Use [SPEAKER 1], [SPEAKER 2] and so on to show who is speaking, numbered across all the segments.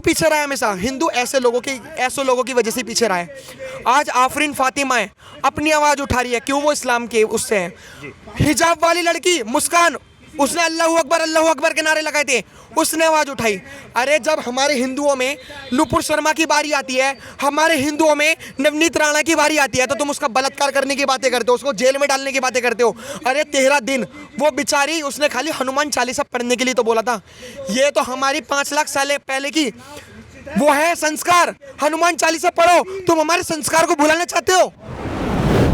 [SPEAKER 1] पीछे रहा है हमेशा? हिंदू ऐसे लोगों की वजह से पीछे रहा है। आज आफरीन फातिमा है, अपनी आवाज़ उठा रही है, क्यों? वो इस्लाम के उससे है। हिजाब वाली लड़की मुस्कान, उसने अल्लाहू अकबर के नारे लगाए थे, उसने आवाज़ उठाई। अरे जब हमारे हिंदुओं में नुपुर शर्मा की बारी आती है, हमारे हिंदुओं में नवनीत राणा की बारी आती है, तो तुम उसका बलात्कार करने की बातें करते हो, उसको जेल में डालने की बातें करते हो। अरे 13 दिन वो बेचारी, उसने खाली हनुमान चालीसा पढ़ने के लिए तो बोला था। ये तो हमारी 5 लाख साल पहले की वो है संस्कार, हनुमान चालीसा पढ़ो। तुम हमारे संस्कार को भुलाना चाहते हो?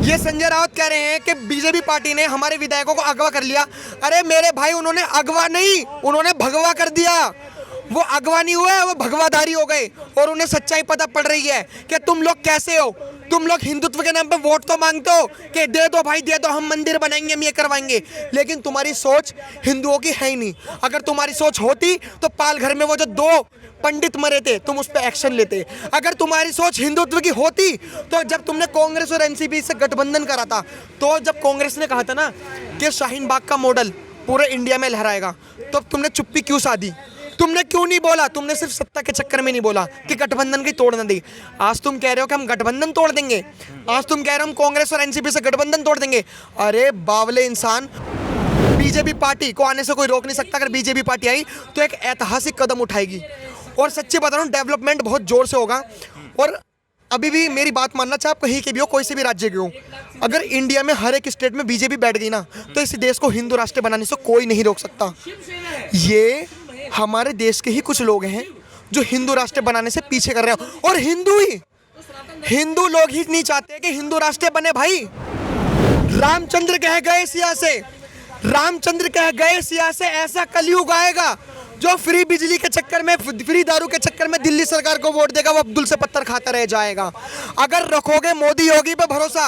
[SPEAKER 1] ये संजय राउत कह रहे हैं कि बीजेपी पार्टी ने हमारे विधायकों को अगवा कर लिया। अरे मेरे भाई, उन्होंने अगवा नहीं, उन्होंने भगवा कर दिया। वो अगवा नहीं हुए, वो भगवाधारी हो गए। और उन्हें सच्चाई पता पड़ रही है कि तुम लोग कैसे हो। तुम लोग हिंदुत्व के नाम पे वोट तो मांगते हो कि दे दो भाई दे दो, हम मंदिर बनाएंगे, हम ये करवाएंगे, लेकिन तुम्हारी सोच हिंदुओं की है ही नहीं। अगर तुम्हारी सोच होती तो पाल घर में वो जो 2 पंडित मरे थे, तुम उस पर एक्शन लेते। अगर तुम्हारी सोच हिंदुत्व की होती तो जब तुमने कांग्रेस और एनसीपी से गठबंधन करा था, तो जब कांग्रेस ने कहा था ना कि शाहीन बाग का मॉडल पूरे इंडिया में लहराएगा, तो तुमने चुप्पी क्यों साधी? तुमने क्यों नहीं बोला? तुमने सिर्फ सत्ता के चक्कर में नहीं बोला कि गठबंधन की तोड़ न दी। आज तुम कह रहे हो कि हम गठबंधन तोड़ देंगे, आज तुम कह रहे हो हम कांग्रेस और एनसीपी से गठबंधन तोड़ देंगे। अरे बावले इंसान, बीजेपी पार्टी को आने से कोई रोक नहीं सकता। अगर बीजेपी पार्टी आई तो एक ऐतिहासिक कदम उठाएगी, और सच्ची बता रहा हूँ, डेवलपमेंट बहुत जोर से होगा। और अभी भी मेरी बात मानना, चाहे आप कहीं के भी हो, कोई से भी राज्य के हो, अगर इंडिया में हर एक स्टेट में बीजेपी बैठ गई ना, तो इस देश को हिंदू राष्ट्र बनाने से कोई नहीं रोक सकता। ये हमारे देश के ही कुछ लोग हैं जो हिंदू राष्ट्र बनाने से पीछे कर रहे हैं, और हिंदू लोग ही नहीं चाहते कि हिंदू राष्ट्र बने। भाई रामचंद्र कह गए सिया से, रामचंद्र कह गए सिया से, ऐसा कलयुग आएगा जो फ्री बिजली के चक्कर में, फ्री दारू के चक्कर में दिल्ली सरकार को वोट देगा, वो अब्दुल से पत्थर खाता रह जाएगा। अगर रखोगे मोदी योगी पे भरोसा,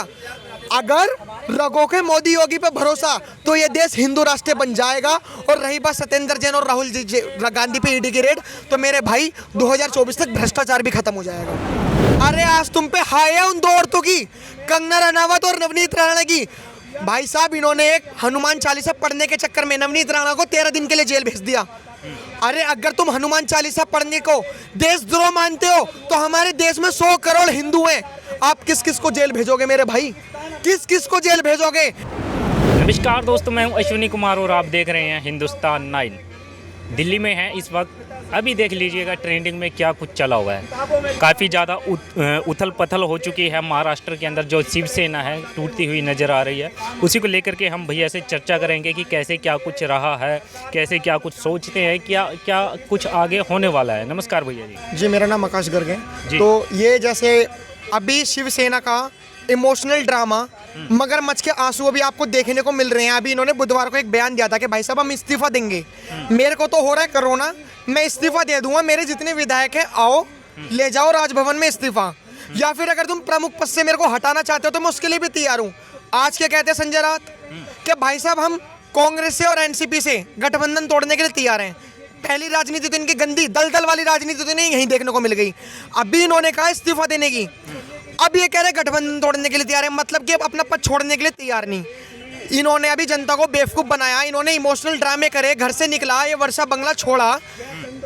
[SPEAKER 1] अगर रखोगे मोदी योगी पे भरोसा, तो ये देश हिंदू राष्ट्र बन जाएगा। और रही बात सत्येंद्र जैन और राहुल गांधी पे ईडी की रेड, तो मेरे भाई 2024 तक भ्रष्टाचार भी खत्म हो जाएगा। अरे आज तुम पे हाय है उन 2 औरतों की, कंगना रनावत और नवनीत राणा की। भाई साहब, इन्होंने एक हनुमान चालीसा पढ़ने के चक्कर में नवनीत राणा को 13 दिन के लिए जेल भेज दिया। अरे अगर तुम हनुमान चालीसा पढ़ने को देशद्रोह मानते हो, तो हमारे देश में 100 करोड़ हिंदू हैं। आप किस किस को जेल भेजोगे मेरे भाई? किस किस को जेल भेजोगे?
[SPEAKER 2] नमस्कार दोस्तों, मैं हूं अश्विनी कुमार और आप देख रहे हैं हिंदुस्तान 9। दिल्ली में हैं इस वक्त। अभी देख लीजिएगा ट्रेंडिंग में क्या कुछ चला हुआ है। काफ़ी ज़्यादा उथल पथल हो चुकी है महाराष्ट्र के अंदर। जो शिवसेना है टूटती हुई नज़र आ रही है, उसी को लेकर के हम भैया से चर्चा करेंगे कि कैसे क्या कुछ रहा है, कैसे क्या कुछ सोचते हैं, क्या कुछ आगे होने वाला है। नमस्कार भैया जी।
[SPEAKER 1] जी, मेरा नाम आकाश गर्ग है। तो ये जैसे अभी शिवसेना का इमोशनल ड्रामा, मगरमच्छ के आंसू अभी आपको देखने को मिल रहे हैं। अभी इन्होंने बुधवार को एक बयान दिया था कि भाई साहब हम इस्तीफा देंगे, मेरे को तो हो रहा है कोरोना, मैं इस्तीफा दे दूंगा, मेरे जितने विधायक हैं आओ ले जाओ राजभवन में इस्तीफा, या फिर अगर तुम प्रमुख पद से मेरे को हटाना चाहते हो तो मैं उसके लिए भी तैयार हूँ। आज क्या कहते हैं संजय राउत कि भाई साहब हम कांग्रेस से और एनसीपी से गठबंधन तोड़ने के लिए तैयार हैं। पहली राजनीति तो इनकी गंदी दलदल वाली राजनीति तो इन्हें यहीं देखने को मिल गई। अभी इन्होंने कहा इस्तीफा देने की, अब ये कह रहे गठबंधन तोड़ने के लिए तैयार है, मतलब कि अपना पद छोड़ने के लिए तैयार नहीं। इन्होंने अभी जनता को बेवकूफ़ बनाया, इन्होंने इमोशनल ड्रामे करे, घर से निकला, ये वर्षा बंगला छोड़ा।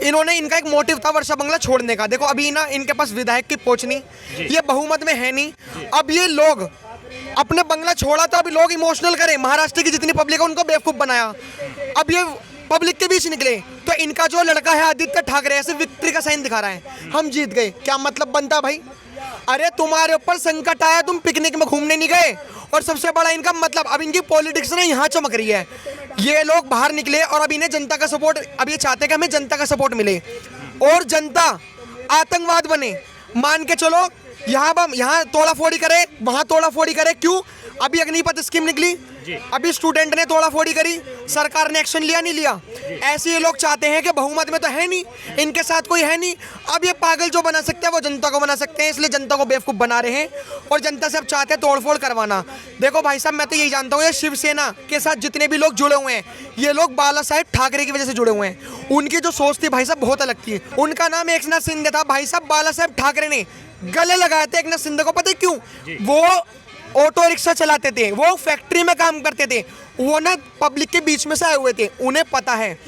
[SPEAKER 1] इन्होंने, इनका एक मोटिव था वर्षा बंगला छोड़ने का। देखो अभी ना इनके पास विधायक की पहुंच नहीं, ये बहुमत में है नहीं। अब ये लोग अपने बंगला छोड़ा तो अभी लोग इमोशनल करे, महाराष्ट्र की जितनी पब्लिक है उनको बेवकूफ़ बनाया। अब ये पब्लिक के बीच निकले तो इनका जो लड़का है आदित्य ठाकरे ऐसे विक्ट्री का साइन दिखा रहा है, हम जीत गए। क्या मतलब बनता भाई? अरे तुम्हारे ऊपर संकट आया, तुम पिकनिक में घूमने नहीं गए। और सबसे बड़ा इनका मतलब, अब इनकी पॉलिटिक्स ना यहाँ चमक रही है। ये लोग बाहर निकले और अब इन्हें जनता का सपोर्ट, अब ये चाहते हैं कि हमें जनता का सपोर्ट मिले और जनता आतंकवाद बने। मान के चलो यहाँ तोड़ाफोड़ी करे, वहाँ तोड़ाफोड़ी करे। क्यों? अभी अग्निपथ स्कीम निकली, अभी स्टूडेंट ने तोड़ाफोड़ी करी, सरकार ने एक्शन लिया नहीं लिया। ऐसे ये लोग चाहते हैं कि बहुमत में तो है नहीं, इनके साथ कोई है नहीं। अब ये पागल जो बना सकते हैं वो जनता को बना सकते हैं, इसलिए जनता को बेवकूफ़ बना रहे हैं और जनता से अब चाहते हैं तोड़फोड़ करवाना। देखो भाई साहब, मैं तो यही जानता हूँ ये शिवसेना के साथ जितने भी लोग जुड़े हुए हैं, ये लोग बाला साहेब ठाकरे की वजह से जुड़े हुए हैं। उनकी जो सोच थी भाई साहब बहुत अलग थी। उनका नाम एकनाथ शिंदे था, भाई साहब बाला साहेब ठाकरे ने गले लगाए थे एकनाथ शिंदे को। पता है क्यों? वो ऑटो रिक्शा चलाते थे, वो फैक्ट्री में काम करते थे, वो ना पब्लिक के बीच में से आए हुए थे। उन्हें पता है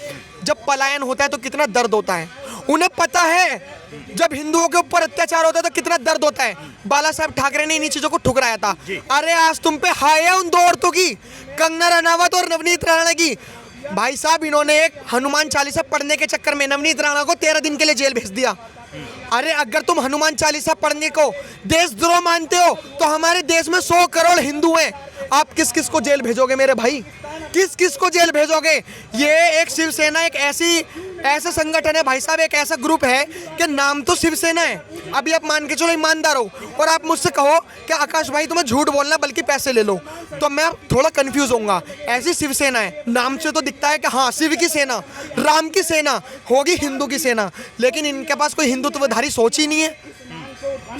[SPEAKER 1] जब पलायन होता है तो कितना दर्द होता है। उन्हें पता है जब हिंदुओं के ऊपर अत्याचार होता है तो कितना दर्द होता है। बाला साहब ठाकरे ने इन्हीं चीजों को ठुकराया था। अरे आज तुम पे हाय है उन दो औरतों की, कंगना रनावत और नवनीत राणा की। भाई साहब इन्होंने एक हनुमान चालीसा पढ़ने के चक्कर में नवनीत राणा को 13 दिन के लिए जेल भेज दिया। अरे अगर तुम हनुमान चालीसा पढ़ने को देशद्रोह मानते हो तो हमारे देश में 100 करोड़ हिंदू हैं। आप किस किस को जेल भेजोगे मेरे भाई, किस किस को जेल भेजोगे? ये एक शिवसेना एक ऐसा संगठन है भाई साहब, एक ऐसा ग्रुप है कि नाम तो शिवसेना है। अभी आप मान के चलो ईमानदार हो और आप मुझसे कहो कि आकाश भाई तुम्हें झूठ बोलना बल्कि पैसे ले लो, तो मैं थोड़ा कंफ्यूज होऊंगा। ऐसी शिवसेना है, नाम से तो दिखता है कि हाँ शिव की सेना, राम की सेना होगी, हिंदू की सेना, लेकिन इनके पास कोई हिंदुत्वधारी सोच ही नहीं है।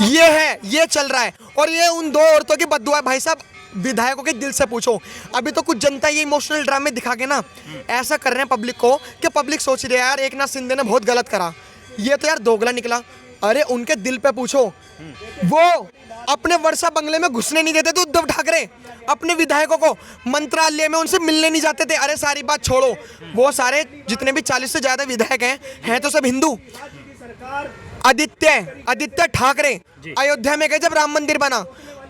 [SPEAKER 1] ये है, ये चल रहा है। और ये उन दो औरतों की बद्दुआ है भाई साहब। विधायकों के दिल से पूछो, अभी तो कुछ जनता ये इमोशनल ड्रामे दिखा के ना ऐसा कर रहे हैं पब्लिक को कि पब्लिक सोच रही है यार एकनाथ शिंदे ने बहुत गलत करा, ये तो यार दोगला निकला। अरे उनके दिल पे पूछो, वो अपने वर्षा बंगले में घुसने नहीं देते थे उद्धव ठाकरे, अपने विधायकों को मंत्रालय में उनसे मिलने नहीं जाते थे। अरे सारी बात छोड़ो, वो सारे जितने भी 40 से ज्यादा विधायक हैं तो सब हिंदू। आदित्य ठाकरे अयोध्या में गए जब राम मंदिर बना,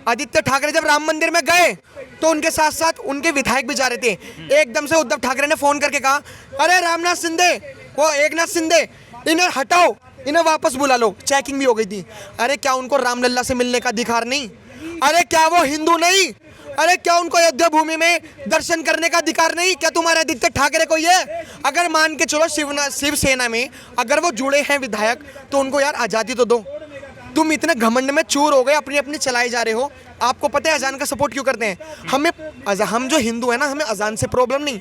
[SPEAKER 1] आदित्य ठाकरे जब राम मंदिर में गए तो उनके साथ साथ उनके विधायक भी जा रहे थे। एकदम से उद्धव ठाकरे ने फोन करके कहा, अरे रामनाथ शिंदे, वो एकनाथ शिंदे, इन्हें हटाओ, इन्हें वापस बुला लो। चेकिंग भी हो गई थी। अरे क्या उनको रामलल्ला से मिलने का अधिकार नहीं? अरे क्या वो हिंदू नहीं? अरे क्या उनको अयोध्या भूमि में दर्शन करने का अधिकार नहीं? क्या तुम्हारे आदित्य ठाकरे को ये, अगर मान के चलो शिवसेना में अगर वो जुड़े हैं विधायक तो उनको यार आज़ादी तो दो। तुम इतने घमंड में चूर हो गए, अपनी अपनी चलाई जा रहे हो। आपको पता है अजान का सपोर्ट क्यों करते हैं? हम जो हिंदू है ना, हमें अजान से प्रॉब्लम नहीं।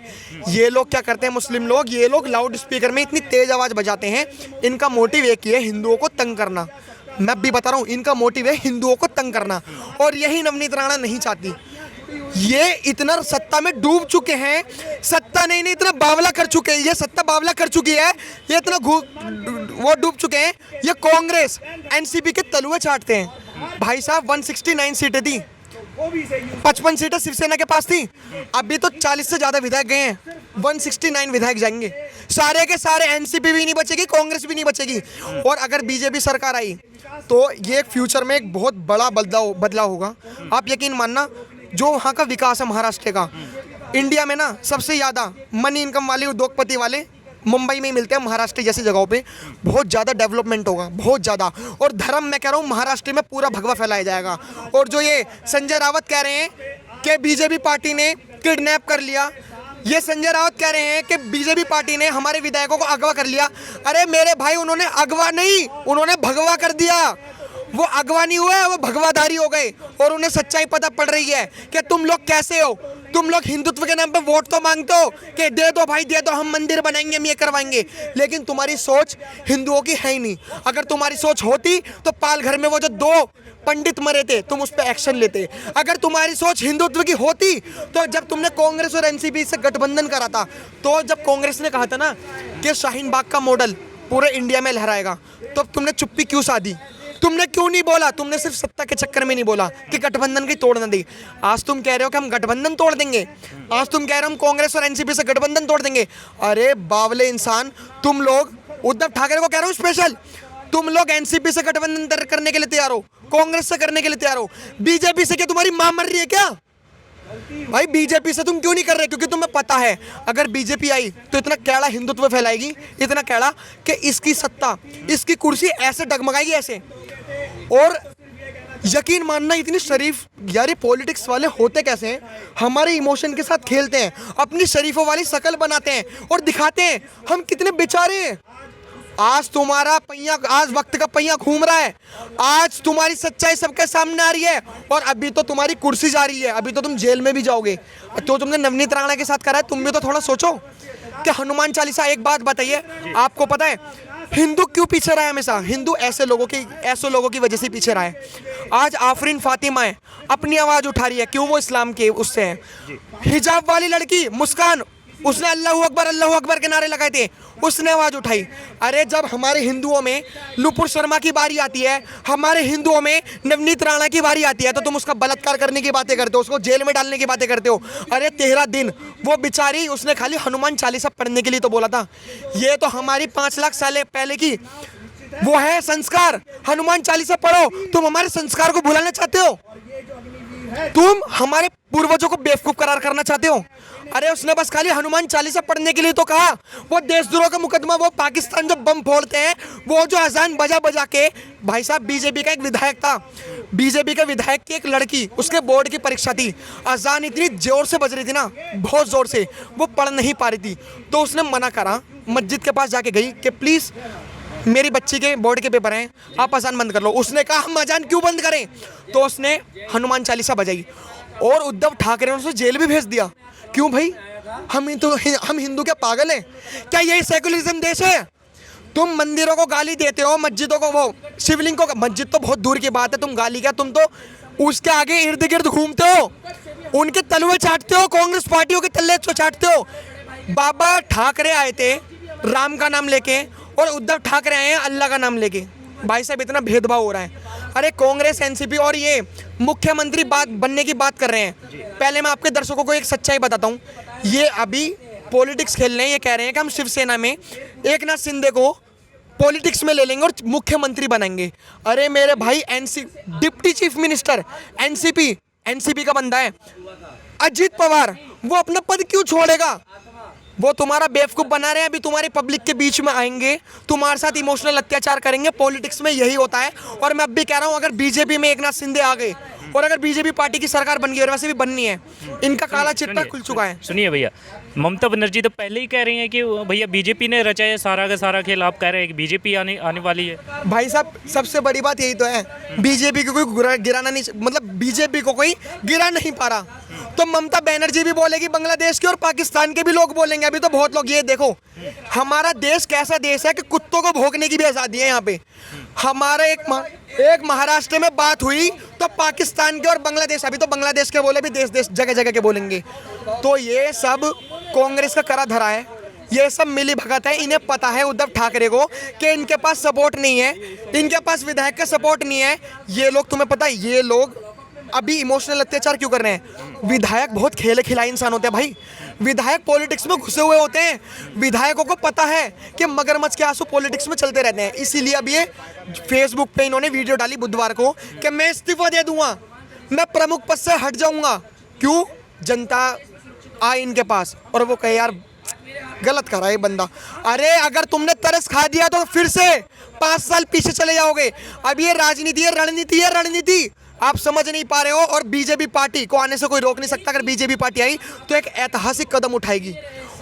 [SPEAKER 1] ये लोग क्या करते हैं, मुस्लिम लोग, ये लोग लाउड स्पीकर में इतनी तेज आवाज़ बजाते हैं। इनका मोटिव एक ही है, हिंदुओं को तंग करना। मैं भी बता रहा हूँ, इनका मोटिव है हिंदुओं को तंग करना, और यही नवनीत राणा नहीं चाहती। ये इतना सत्ता में डूब चुके हैं, सत्ता नहीं इतना बावला कर चुके हैं। ये सत्ता बावला कर चुकी है, ये इतना वो डूब चुके हैं। ये कांग्रेस एनसीपी के तलुए चाटते हैं भाई साहब। 169 सीटें थी, 55 सीटें शिवसेना के पास थी। अभी तो 40 से ज्यादा विधायक गए हैं, 169 विधायक जाएंगे। सारे के सारे एनसीपी भी नहीं बचेगी, कांग्रेस भी नहीं बचेगी। और अगर बीजेपी सरकार आई तो ये फ्यूचर में एक बहुत बड़ा बदलाव होगा। आप यकीन मानना, जो वहाँ का विकास है महाराष्ट्र का, इंडिया में ना सबसे ज़्यादा मनी इनकम वाले उद्योगपति वाले मुंबई में ही मिलते हैं। महाराष्ट्र जैसी जगहों पे बहुत ज़्यादा डेवलपमेंट होगा, बहुत ज़्यादा। और धर्म मैं कह रहा हूँ महाराष्ट्र में पूरा भगवा फैलाया जाएगा। और जो ये संजय रावत कह रहे हैं कि बीजेपी पार्टी ने किडनैप कर लिया, ये संजय रावत कह रहे हैं कि बीजेपी पार्टी ने हमारे विधायकों को अगवा कर लिया। अरे मेरे भाई, उन्होंने अगवा नहीं, उन्होंने भगवा कर दिया। वो अगवा नहीं हुए, वो भगवाधारी हो गए। और उन्हें सच्चाई पता पड़ रही है कि तुम लोग कैसे हो। तुम लोग हिंदुत्व के नाम पे वोट तो मांगते हो कि दे दो भाई दे दो, हम मंदिर बनाएंगे, हम ये करवाएंगे, लेकिन तुम्हारी सोच हिंदुओं की है ही नहीं। अगर तुम्हारी सोच होती तो पालघर में वो जो 2 पंडित मरे थे, तुम उस पर एक्शन लेते। अगर तुम्हारी सोच हिंदुत्व की होती तो जब तुमने कांग्रेस और एनसीपी से गठबंधन करा था, तो जब कांग्रेस ने कहा था ना कि शाहीन बाग का मॉडल पूरे इंडिया में लहराएगा, तो तुमने चुप्पी क्यों साधी? तुमने क्यों नहीं बोला? तुमने सिर्फ सत्ता के चक्कर में नहीं बोला कि गठबंधन की तोड़ न दी। आज तुम कह रहे हो कि हम गठबंधन तोड़ देंगे, आज तुम कह रहे हो हम कांग्रेस और एनसीपी से गठबंधन तोड़ देंगे। अरे बावले इंसान, तुम लोग, उद्धव ठाकरे को कह रहा हूँ स्पेशल, तुम लोग एनसीपी से गठबंधन करने के लिए तैयार हो, कांग्रेस से करने के लिए तैयार हो, बीजेपी से क्या तुम्हारी मां मर रही है क्या? भाई बीजेपी से तुम क्यों नहीं कर रहे? क्योंकि तुम्हें पता है अगर बीजेपी आई तो इतना कैड़ा हिंदुत्व फैलाएगी, इतना कैड़ा कि इसकी सत्ता, इसकी कुर्सी ऐसे डगमगाएगी ऐसे। और यकीन मानना, इतनी शरीफ यार, ये पॉलिटिक्स वाले होते कैसे हैं? हमारे इमोशन के साथ खेलते हैं, अपनी शरीफों वाली शक्ल बनाते हैं और दिखाते हैं हम कितने बेचारे हैं। आज तुम्हारा पहिया, आज वक्त का पहिया घूम रहा है, आज तुम्हारी सच्चाई सबके सामने आ रही है, और अभी तो तुम्हारी कुर्सी जा रही है, अभी तो तुम जेल में भी जाओगे। तो तुमने नवनीत राणा के साथ करा है, तुम भी तो थोड़ा सोचो कि हनुमान चालीसा। एक बात बताइए, आपको पता है हिंदू क्यों पीछे रहा है हमेशा? हिंदू ऐसे लोगों की वजह से पीछे रहा है। आज आफरीन फातिमा है, अपनी आवाज़ उठा रही है, क्यों? वो इस्लाम के उससे है। हिजाब वाली लड़की मुस्कान, उसने अल्लाह अकबर के नारे लगाए थे, उसने आवाज उठाई। अरे जब हमारे हिंदुओं में नुपुर शर्मा की बारी आती है, हमारे हिंदुओं में नवनीत राणा की बारी आती है, तो तुम उसका बलात्कार करने की बातें करते हो, उसको जेल में डालने की बातें करते हो। अरे 13 दिन वो बेचारी, उसने खाली हनुमान चालीसा पढ़ने के लिए तो बोला था। ये तो हमारी 5 लाख साल पहले की वो है संस्कार, हनुमान चालीसा पढ़ो। तुम हमारे संस्कार को भुलाना चाहते हो, तुम हमारे पूर्वजों को बेवकूफ करार करना चाहते हो। अरे उसने बस खाली हनुमान चालीसा पढ़ने के लिए तो कहा। वो देशद्रोह का मुकदमा, वो पाकिस्तान जो बम फोड़ते हैं, वो जो अजान बजा बजा के, भाई साहब बीजेपी का एक विधायक था, बीजेपी के विधायक की एक लड़की, उसके बोर्ड की परीक्षा थी, अजान इतनी जोर से बज रही थी ना, बहुत जोर से, वो पढ़ नहीं पा रही थी, तो उसने मना करा, मस्जिद के पास जाके गई कि प्लीज मेरी बच्ची के बोर्ड के पेपर हैं, आप अजान बंद कर लो। उसने कहा हम अजान क्यों बंद करें, तो उसने हनुमान चालीसा बजाई और उद्धव ठाकरे ने उसे जेल भी भेज दिया। क्यों भाई, हम हिंदू क्या पागल हैं क्या? यही सेकुलरिज्म देश है? तुम मंदिरों को गाली देते हो, मस्जिदों को, वो शिवलिंग को, मस्जिद तो बहुत दूर की बात है, तुम गाली क्या, तुम तो उसके आगे इर्द गिर्द घूमते हो, उनके तलवे चाटते हो, कांग्रेस पार्टियों के तल्ले चाटते हो। बाबा ठाकरे आए थे राम का नाम लेके और उद्धव ठाकरे आए हैं अल्लाह का नाम लेके। भाई साहब इतना भेदभाव हो रहा है। अरे कांग्रेस, एनसीपी और ये मुख्यमंत्री बात बनने की बात कर रहे हैं। पहले मैं आपके दर्शकों को एक सच्चाई बताता हूँ, ये अभी पॉलिटिक्स खेल रहे हैं, ये कह रहे हैं कि हम शिवसेना में एक नाथ शिंदे को पॉलिटिक्स में ले लेंगे और मुख्यमंत्री बनाएंगे। अरे मेरे भाई, डिप्टी चीफ मिनिस्टर एनसीपी का बंदा है अजीत पवार, वो अपना पद क्यों छोड़ेगा? वो तुम्हारा बेवकूफ़ बना रहे हैं, अभी तुम्हारी पब्लिक के बीच में आएंगे, तुम्हारे साथ इमोशनल अत्याचार करेंगे। पॉलिटिक्स में यही होता है। और मैं अब भी कह रहा हूँ, अगर बीजेपी में एक नाथ शिंदे आ गए और अगर बीजेपी पार्टी की सरकार बन गई, और वैसे भी बननी है, इनका काला चिट्टा खुल चुका है।
[SPEAKER 2] सुनिए भैया, ममता बनर्जी तो पहले ही कह रही हैं कि भैया बीजेपी ने रचा है सारा का सारा खेल, आप कह रहे हैं कि बीजेपी आने वाली है।
[SPEAKER 1] भाई साहब सबसे बड़ी बात यही तो है, बीजेपी को कोई गिराना नहीं, मतलब बीजेपी को कोई गिरा नहीं पा रहा, तो ममता बनर्जी भी बोलेगी, बांग्लादेश के और पाकिस्तान के भी लोग बोलेंगे। अभी तो बहुत लोग, ये देखो हमारा देश कैसा देश है कि कुत्तों को भोंकने की भी आज़ादी है यहाँ पे। हमारा एक महाराष्ट्र में बात हुई तो पाकिस्तान के और बांग्लादेश, अभी तो बांग्लादेश के बोले भी देश जगह जगह के बोलेंगे। तो ये सब कांग्रेस का करा धरा है, ये सब मिली भगत है। इन्हें पता है उद्धव ठाकरे को कि इनके पास सपोर्ट नहीं है, इनके पास विधायक का सपोर्ट नहीं है। ये लोग, तुम्हें पता है ये लोग अभी इमोशनल अत्याचार क्यों कर रहे हैं? विधायक बहुत खेले खिलाए इंसान होते हैं भाई, विधायक पॉलिटिक्स में घुसे हुए होते हैं। विधायकों को पता है कि मगरमच्छ के आंसू पॉलिटिक्स में चलते रहते हैं। इसीलिए अब ये फेसबुक पे इन्होंने वीडियो डाली बुधवार को कि मैं इस्तीफा दे दूंगा, मैं प्रमुख पद से हट जाऊंगा। क्यों? जनता आए इनके पास और वो कहे यार गलत करा ये बंदा। अरे अगर तुमने तरस खा दिया तो फिर से 5 साल पीछे चले जाओगे। अब ये राजनीति है, रणनीति है, रणनीति आप समझ नहीं पा रहे हो। और बीजेपी पार्टी को आने से कोई रोक नहीं सकता। अगर बीजेपी पार्टी आई तो एक ऐतिहासिक कदम उठाएगी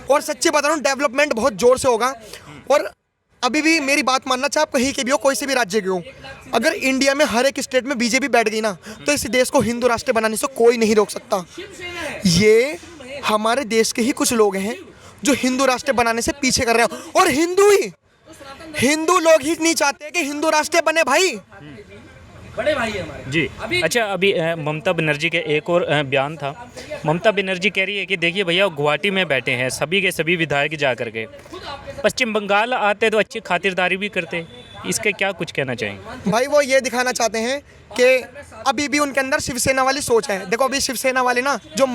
[SPEAKER 1] और सच्ची बता रहा हूँ डेवलपमेंट बहुत जोर से होगा। और अभी भी मेरी बात मानना, चाहे आप कहीं के भी हो, कोई से भी राज्य के हो, अगर इंडिया में हर एक स्टेट में बीजेपी बैठ गई ना, तो इस देश को हिंदू राष्ट्र बनाने से कोई नहीं रोक सकता। ये हमारे देश के ही कुछ लोग हैं जो हिंदू राष्ट्र बनाने से पीछे कर रहे हैं। और हिंदू लोग ही नहीं चाहते कि हिंदू राष्ट्र बने भाई,
[SPEAKER 3] बड़े भाई है हमारे
[SPEAKER 2] जी। अच्छा, अभी ममता बनर्जी के एक और बयान था। ममता बनर्जी कह रही है कि देखिए भैया, गुवाहाटी में बैठे हैं सभी के सभी विधायक जा करके, पश्चिम बंगाल आते तो अच्छी खातिरदारी भी करते। इसके क्या कुछ कहना चाहेंगे?
[SPEAKER 1] भाई वो ये दिखाना चाहते हैं कि अभी भी उनके अंदर शिवसेना वाली सोच है। देखो अभी शिवसेना वाले ना, जो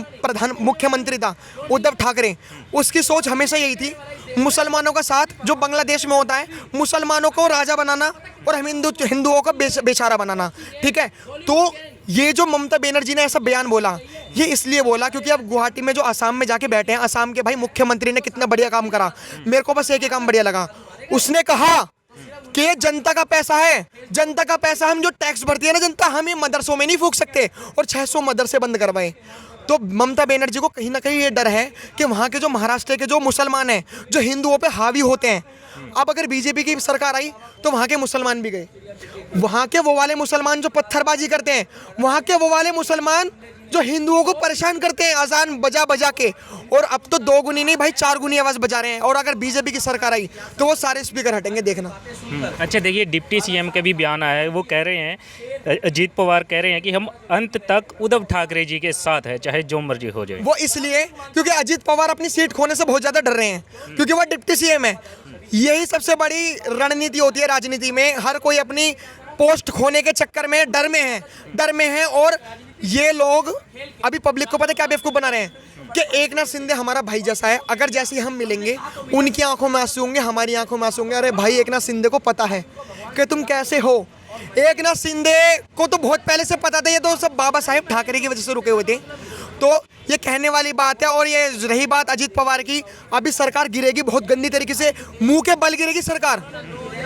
[SPEAKER 1] मुख्यमंत्री था उद्धव ठाकरे, उसकी सोच हमेशा यही थी, मुसलमानों का साथ जो बांग्लादेश में होता है, मुसलमानों को राजा बनाना और हम हिंदुओं को बेचारा बनाना। ठीक है, तो ये जो ममता बनर्जी ने ऐसा बयान बोला, ये इसलिए बोला क्योंकि अब गुवाहाटी में जो असम में जाके बैठे हैं, असम के भाई मुख्यमंत्री ने कितना बढ़िया काम करा। मेरे को बस एक ही काम बढ़िया लगा, उसने कहा कि ये जनता का पैसा है, जनता का पैसा, हम जो टैक्स भरती है ना जनता, हम ये मदरसों में नहीं फूंक सकते और 600 मदरसे बंद करवाए। तो ममता बनर्जी को कहीं ना कहीं ये डर है कि वहाँ के जो महाराष्ट्र के जो मुसलमान हैं, जो हिंदुओं पे हावी होते हैं, अब अगर बीजेपी की सरकार आई तो वहाँ के मुसलमान भी गए, वहाँ के वो वाले मुसलमान जो पत्थरबाजी करते हैं, वहाँ के वो वाले मुसलमान जो हिंदुओं को परेशान करते हैं अजान बजा बजा के, और अब तो 2 गुनी नहीं भाई 4 गुनी आवाज़ बजा रहे हैं। और अगर बीजेपी की सरकार आई तो वो सारे स्पीकर हटेंगे, देखना।
[SPEAKER 2] अच्छा देखिए, डिप्टी सीएम का भी बयान आया है, वो कह रहे हैं, अजीत पवार कह रहे हैं कि हम अंत तक उद्धव ठाकरे जी के साथ है, चाहे जो मर्जी हो जाए।
[SPEAKER 1] वो इसलिए क्योंकि अजीत पवार अपनी सीट खोने से बहुत ज़्यादा डर रहे हैं, क्योंकि वो डिप्टी सीएम है। यही सबसे बड़ी रणनीति होती है राजनीति में, हर कोई अपनी पोस्ट खोने के चक्कर में डर में है। और ये लोग अभी पब्लिक को पता है क्या बेवकूफ़ बना रहे हैं कि एकनाथ शिंदे हमारा भाई जैसा है, अगर जैसे ही हम मिलेंगे उनकी आंखों में आंसू होंगे, हमारी आंखों में आंसू होंगे। अरे भाई, एकनाथ शिंदे को पता है कि तुम कैसे हो। एकनाथ शिंदे को तो बहुत पहले से पता था, ये तो सब बाबा साहेब ठाकरे की वजह से रुके हुए थे। तो ये कहने वाली बात है। और ये रही बात अजीत पवार की, अभी सरकार गिरेगी बहुत गंदी तरीके से, मुंह के बल गिरेगी सरकार।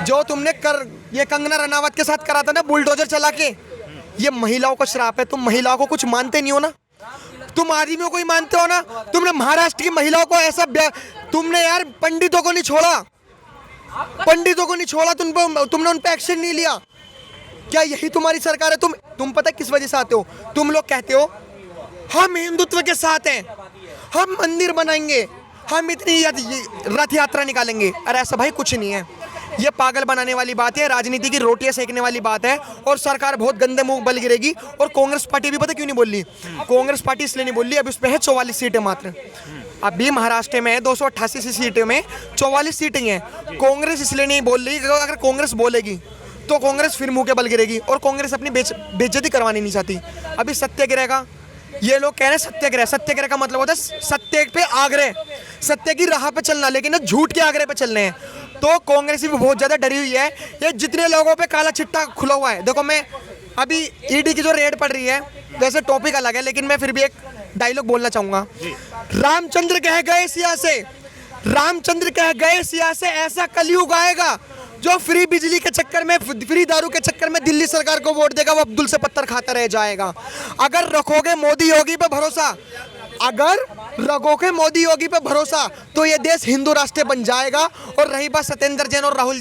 [SPEAKER 1] जो तुमने ये कंगना रनावत के साथ करा था ना, बुलडोजर चला के, ये महिलाओं का श्राप है। तुम महिलाओं को कुछ मानते नहीं हो ना, तुम आदमियों को ही मानते हो ना। तुमने महाराष्ट्र की महिलाओं को ऐसा तुमने यार पंडितों को नहीं छोड़ा, तुमने उन पर एक्शन नहीं लिया। क्या यही तुम्हारी सरकार है? तुम पता किस वजह से आते हो? तुम लोग कहते हो हम हिंदुत्व के साथ हैं, हम मंदिर बनाएंगे, हम इतनी रथ यात्रा निकालेंगे। अरे ऐसा भाई कुछ नहीं है, ये पागल बनाने वाली बात है, राजनीति की रोटियां सेकने वाली बात है। और सरकार बहुत गंदे मुंह बल गिरेगी। और कांग्रेस पार्टी भी पता क्यों नहीं बोल रही? कांग्रेस पार्टी इसलिए नहीं बोल रही, अभी उस पर है 44 सीटें मात्र। अभी महाराष्ट्र में 288 सीटें में 44 सीटें हैं। कांग्रेस इसलिए नहीं बोल रही, अगर कांग्रेस बोलेगी तो कांग्रेस फिर मुंह के बल गिरेगी, और कांग्रेस अपनी बेइज्जती करवानी नहीं चाहती। अभी सत्याग्रह का ये लोग कह रहे हैं, सत्याग्रह का मतलब होता है सत्य पे आग्रह, सत्य की राह पे चलना, लेकिन झूठ के आग्रह पे चलने हैं। तो कांग्रेस भी बहुत ज़्यादा डरी हुई है। ये जितने लोगों पे काला चिट्टा खुला हुआ है, देखो मैं अभी ईडी की जो रेड पड़ रही है, वैसे टॉपिक अलग है, लेकिन मैं फिर भी एक डायलॉग बोलना चाहूँगा। रामचंद्र कह गए सिया से ऐसा कलयुग आएगा, जो फ्री बिजली के चक्कर में, फ्री दारू के चक्कर में दिल्ली सरकार को वोट देगा, वो अब्दुल से पत्थर खाता रह जाएगा। अगर रखोगे मोदी योगी पे भरोसा, तो ये देश हिंदू राष्ट्र बन जाएगा। और रही बात सत्येंद्र जैन और राहुल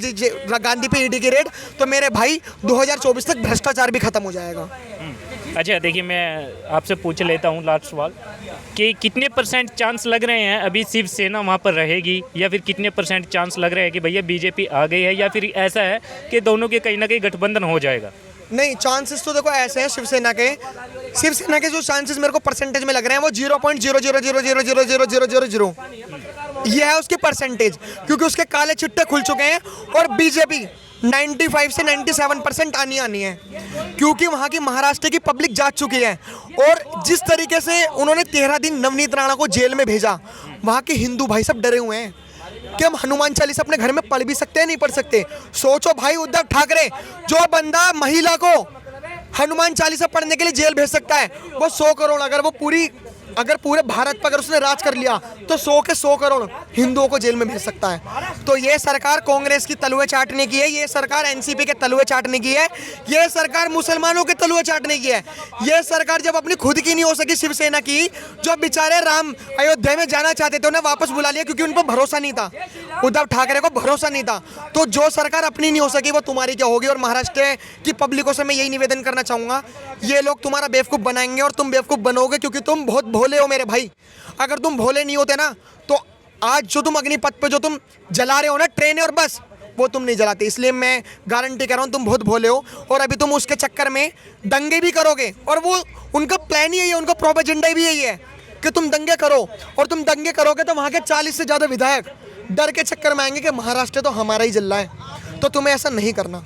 [SPEAKER 1] गांधी पे ईडी की रेड, तो मेरे भाई 2024 तक भ्रष्टाचार भी खत्म हो जाएगा।
[SPEAKER 2] अच्छा देखिए, मैं आपसे पूछ लेता हूँ लास्ट सवाल कि कितने % चांस लग रहे हैं अभी शिवसेना वहाँ पर रहेगी, या फिर कितने % चांस लग रहे हैं कि भैया बीजेपी आ गई है, या फिर ऐसा है कि दोनों के कहीं ना कहीं गठबंधन हो जाएगा?
[SPEAKER 1] नहीं, चांसेस तो देखो ऐसे हैं, शिवसेना के जो चांसेस मेरे को परसेंटेज में लग रहे हैं वो 0.000000000 ये है उसकी परसेंटेज, क्योंकि उसके काले चिट्टे खुल चुके हैं। और बीजेपी 95 से 97% आनी है, क्योंकि वहाँ की महाराष्ट्र की पब्लिक जाग चुकी है। और जिस तरीके से उन्होंने 13 दिन नवनीत राणा को जेल में भेजा, वहाँ के हिंदू भाई सब डरे हुए हैं कि हम हनुमान चालीसा अपने घर में पढ़ भी सकते हैं, नहीं पढ़ सकते। सोचो भाई, उद्धव ठाकरे जो बंदा महिला को हनुमान चालीसा पढ़ने के लिए जेल भेज सकता है, वो 100 करोड़ अगर पूरे भारत पर अगर उसने राज कर लिया तो 100 के 100 करोड़ हिंदुओं को जेल में भेज सकता है। तो ये सरकार कांग्रेस की तलवे चाटने की है, ये सरकार एनसीपी के तलवे चाटने की है, ये सरकार मुसलमानों के तलवे चाटने की है। ये सरकार जब अपनी खुद की नहीं हो सकी, शिवसेना की, जो बेचारे राम अयोध्या में जाना चाहते थे, उन्हें वापस बुला लिया, क्योंकि उन पर भरोसा नहीं था, उद्धव ठाकरे को भरोसा नहीं था। तो जो सरकार अपनी नहीं हो सकी वो तुम्हारी क्या होगी। और महाराष्ट्र की पब्लिकों से मैं यही निवेदन करना चाहूँगा, ये लोग तुम्हारा बेवकूफ़ बनाएंगे और तुम बेवकूफ़ बनोगे, क्योंकि तुम बहुत भोले हो मेरे भाई। अगर तुम भोले नहीं होते ना, तो आज जो तुम अग्निपथ पे जो तुम जला रहे हो ना, ट्रेन और बस, वो तुम नहीं जलाते। इसलिए मैं गारंटी कर रहा हूँ तुम बहुत भोले हो, और अभी तुम उसके चक्कर में दंगे भी करोगे। और वो उनका प्लान ही यही है, उनका प्रोपेगेंडा भी यही है कि तुम दंगे करो, और तुम दंगे करोगे तो वहाँ के 40 से ज़्यादा विधायक डर के चक्कर में आएंगे कि महाराष्ट्र तो हमारा ही जल्ला है। तो तुम्हें ऐसा नहीं करना।